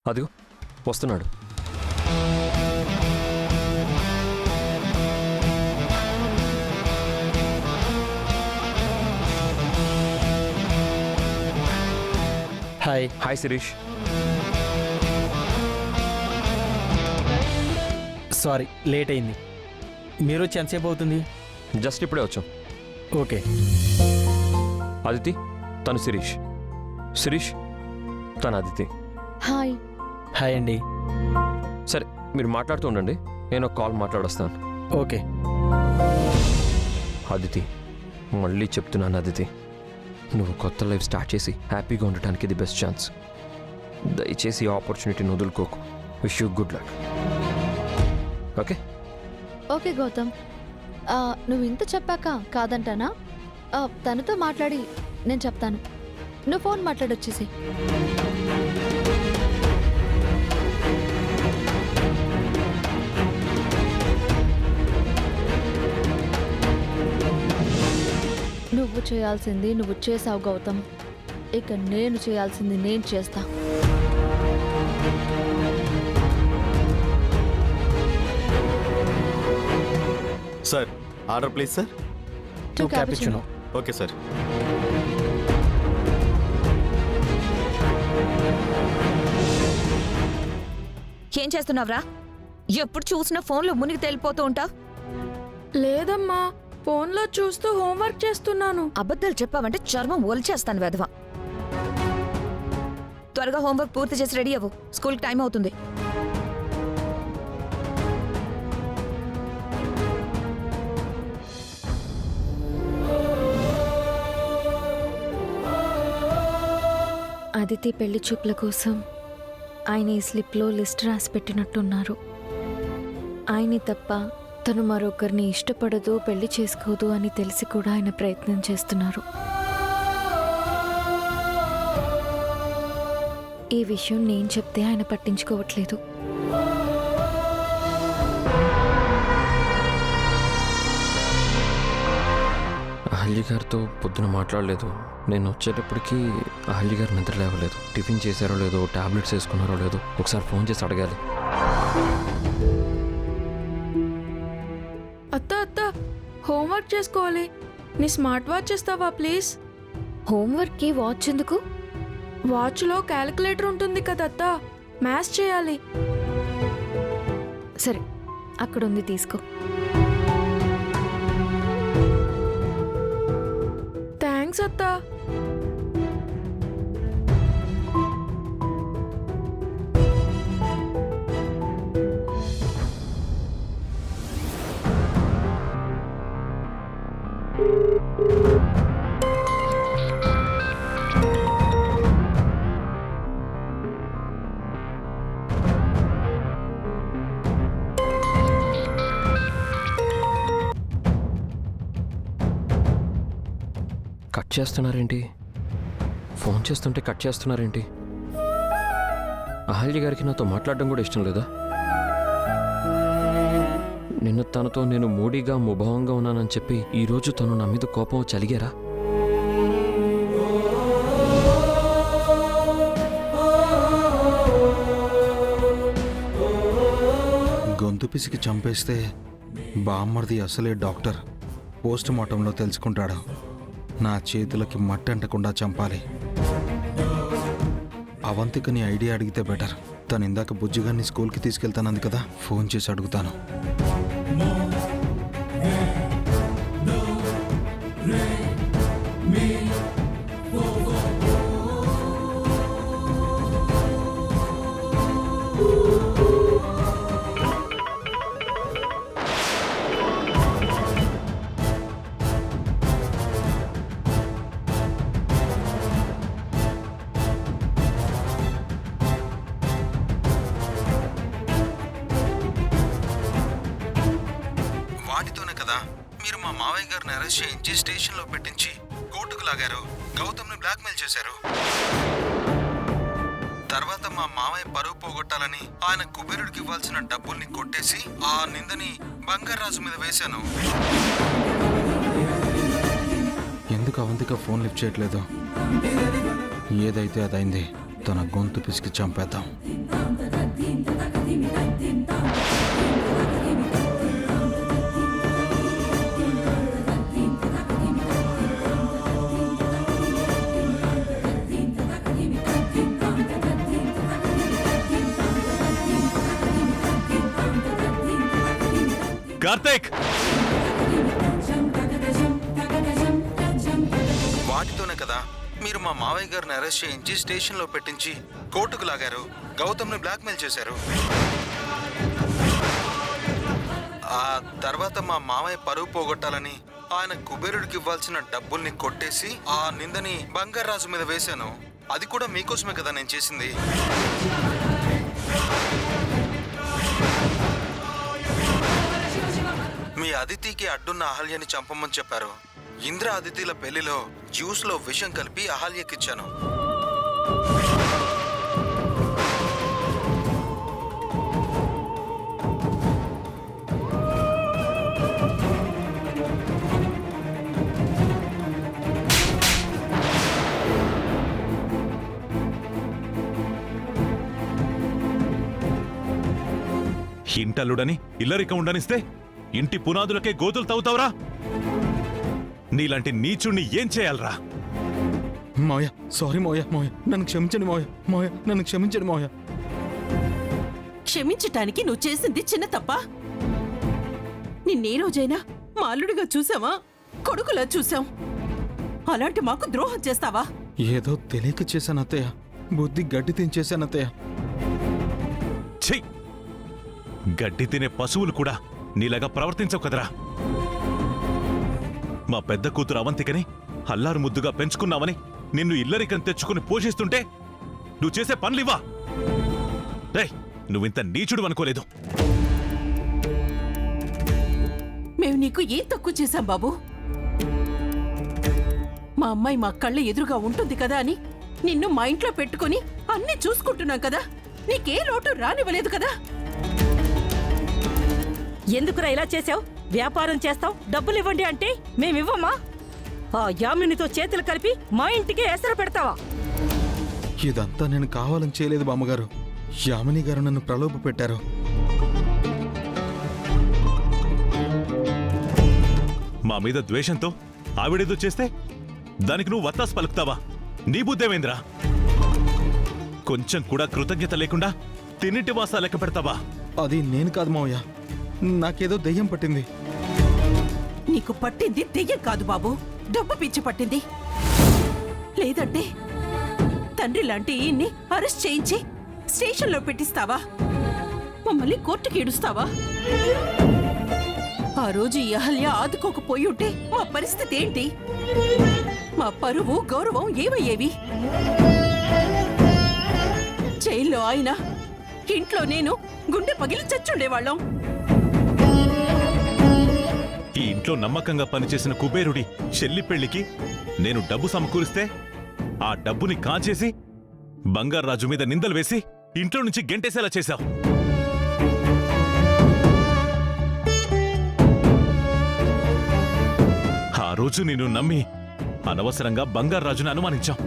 అదిగో వస్తున్నాడు. Hi. Hi Shirish. Sorry late అయింది. మీరు వచ్చి ఎంతసేపు అవుతుంది? జస్ట్ ఇప్పుడే వచ్చాం. ఓకే. అదితి తను శిరీష్. శిరీష్ తను అదితి. హాయ్. హాయ్ అండి. సరే మీరు మాట్లాడుతూ ఉండండి, నేను ఒక కాల్ మాట్లాడొస్తాను. ఓకే. అదితి మళ్ళీ చెప్తున్నాను అదితి, నువ్వు కొత్త లైఫ్ స్టార్ట్ చేసి హ్యాపీగా ఉండటానికి ఇది బెస్ట్ ఛాన్స్. దయచేసి ఈ ఆపర్చునిటీని వదులుకోకు. Wish you good luck. Okay okay Gautam, నువ్వు ఇంత చెప్పాక కాదంటానా? తనతో మాట్లాడి నేను చెప్తాను. నువ్వు ఫోన్ మాట్లాడొచ్చేసి. నువ్వు చేయాల్సింది నువ్వు చేసావు గౌతమ్. ఇక నేను చేయాల్సింది నేను చేస్తా. Sir order please sir. 2 cappuccino. Okay sir. ఏం చేస్తున్నావురా? ఎప్పుడు చూసినా ఫోన్లో మునిగి తేలిపోతూ ఉంటావు. లేదమ్మా, ఫోన్లో చూస్తూ హోంవర్క్ చేస్తున్నాను. అబద్ధాలు చెప్పావంటే చర్మం ఒలిచేస్తాను వెధవ. త్వరగా హోంవర్క్ పూర్తి చేసి రెడీ అవ్వు, స్కూల్కి టైం అవుతుంది. అదితి పెళ్లి చూపుల కోసం ఆయన ఈ స్లిప్లో లిస్ట్ రాసి పెట్టినట్టున్నారు. ఆయన్ని తప్ప తను మరొకరిని ఇష్టపడదు, పెళ్లి చేసుకోదు అని తెలిసి కూడా ఆయన ప్రయత్నం చేస్తున్నారు. ఈ విషయం నేను చెప్తే ఆయన పట్టించుకోవట్లేదు. అహల్య గారితో పొద్దున మాట్లాడలేదు. నేను వచ్చేటప్పటికి అహల్య గారు నిద్ర లేవలేదు. టిఫిన్ చేశారో లేదో, టాబ్లెట్స్ వేసుకున్నారో లేదో ఒకసారి ఫోన్ చేసి అడగాలి. అత్త హోంవర్క్ చేసుకోవాలి. నీ స్మార్ట్ వాచ్ ఇస్తావా ప్లీజ్? హోంవర్క్కి వాచ్ ఎందుకు? వాచ్లో క్యాలిక్యులేటర్ ఉంటుంది కదత్త, మ్యాథ్స్ చేయాలి. సరే అక్కడ ఉంది, తీసుకో. థ్యాంక్స్ అత్తా. కట్ చేస్తున్నారేంటి? ఫోన్ చేస్తుంటే కట్ చేస్తున్నారేంటి? అహల్య గారికి నాతో మాట్లాడడం కూడా ఇష్టం లేదా? నిన్న తనతో నేను మూడీగా ముభావంగా ఉన్నానని చెప్పి ఈరోజు తను నా మీద కోపం చలిగారా? గొంతు పిసికి చంపేస్తే బామ్మర్ది అసలే డాక్టర్. పోస్ట్ మార్టంలో తెలుసుకుంటాడు. నా చేతులకి మట్టి అంటకుండా చంపాలి. అవంతికని ఐడియా అడిగితే బెటర్. తను ఇందాక బుజ్జిగాన్ని స్కూల్కి తీసుకెళ్తానంది కదా, ఫోన్ చేసి అడుగుతాను. వాటితోనే కదా మీరు మా మావయ్య గారిని అరెస్ట్ చేయించి స్టేషన్లో పెట్టించి కోర్టుకు లాగారు. గౌతమ్ని బ్లాక్మెయిల్ చేశారు. తర్వాత మా మావయ్య పరువు పోగొట్టాలని ఆయన కుబేరుడికి ఇవ్వాల్సిన డబ్బుల్ని కొట్టేసి ఆ నిందని బంగారాజు మీద వేశాను. ఎందుకు అవంతిక ఫోన్ లిఫ్ట్ చేయట్లేదు? ఏదైతే అదైంది. తన గొంతు పిసికి చంపేద్దాం. కార్తీక్, వాటితోనే కదా మీరు మా మావయ్య గారిని అరెస్ట్ చేయించి స్టేషన్లో పెట్టించి కోర్టుకు లాగారు, గౌతమ్ని బ్లాక్మెయిల్ చేశారు. ఆ తర్వాత మా మావయ్య పరువు పోగొట్టాలని ఆయన కుబేరుడికి ఇవ్వాల్సిన డబ్బుల్ని కొట్టేసి ఆ నిందని బంగారాజు మీద వేశాను. అది కూడా మీకోసమే కదా నేను చేసింది. మీ అదితికి అడ్డున్న అహల్యని చంపమని చెప్పారు. ఇంద్ర అదితిల పెళ్లిలో జ్యూస్లో విషం కలిపి అహల్యకిచ్చాను. ఇంటల్లుడని ఇల్లరిక ఉండనిస్తే ఇంటి పునాదులకే గోతులు తవ్వుతావురా? నీలాంటి నీచుణ్ణి ఏం చేయాలరా? మోయ సారీ మోయ, మోయ నన్ను క్షమించండి మోయ, మోయ నన్ను క్షమించండి మోయ. క్షమించటానికి నువ్వు చేసింది చిన్న తప్ప. నిన్నే రోజైనా మా అల్లుడిగా చూసావా? కొడుకులా చూసాం. అలాంటి మాకు ద్రోహం చేస్తావా? ఏదో తెలియక చేశాను అత్తయ్య, బుద్ధి గడ్డి తించేశాను అత్తయ్య. ఛీ! గడ్డి తినే పశువులు కూడా నీలాగా ప్రవర్తించవు కదరా. మా పెద్ద కూతురు అవంతికని అల్లారు ముద్దుగా పెంచుకున్నావని నిన్ను ఇల్లరికం తెచ్చుకుని పోషిస్తుంటే నువ్వు చేసే పనులివా? రేయ్, నువ్వింత నీచుడు అనుకోలేదు. మేము నీకు ఏం తక్కువ చేశాం బాబు? మా అమ్మాయి మా కళ్ళ ఎదురుగా ఉంటుంది కదా అని నిన్ను మా ఇంట్లో పెట్టుకుని అన్నీ చూసుకుంటున్నాం కదా. నీకే లోటు రానివ్వలేదు కదా. ఎందుకురా ఇలా చేసావు? వ్యాపారం చేస్తావు, డబ్బులు ఇవ్వండి అంటే మేమివ్వమా? ఆ యామినితో చేతులు కలిపి మా ఇంటికి ఎసరు పెడతావా? ఇదంతా నేను కావాలని చేయలేదు బామ్మగారు. యామిని గారు నన్ను ప్రలోభ పెట్టారు. మా మీద ద్వేషంతో ఆవిడేదో చేస్తే దానికి నువ్వు వత్తాసు పలుకుతావా? నీ బుద్ధేవేంద్రా? కొంచెం కూడా కృతజ్ఞత లేకుండా తిన్నింటి వాసా లెక్క పెడతావా? అది నేను కాదు మావయ్య, నాకేదో దెయ్యం పట్టింది. నీకు పట్టింది దెయ్యం కాదు బాబు, డబ్బు పిచ్చి పట్టింది. లేదంటే తండ్రి లాంటి ఈయన్ని అరెస్ట్ చేయించి స్టేషన్లో పెట్టిస్తావా? మమ్మల్ని కోర్టుకి ఈడుస్తావా? ఆ రోజు ఈ అహల్య ఆదుకోకపోయి ఉంటే మా పరిస్థితి ఏంటి? మా పరువు గౌరవం ఏమయ్యేవి? జైల్లో ఆయన, ఇంట్లో నేను గుండె పగిలి చచ్చుండేవాళ్ళం. ఈ ఇంట్లో నమ్మకంగా పనిచేసిన కుబేరుడి చెల్లి పెళ్లికి నేను డబ్బు సమకూరిస్తే ఆ డబ్బుని కాచేసి బంగారాజు మీద నిందలు వేసి ఇంట్లో నుంచి గెంటేసేలా చేశావు. ఆ రోజు నిన్ను నమ్మి అనవసరంగా బంగారాజుని అనుమానించాం.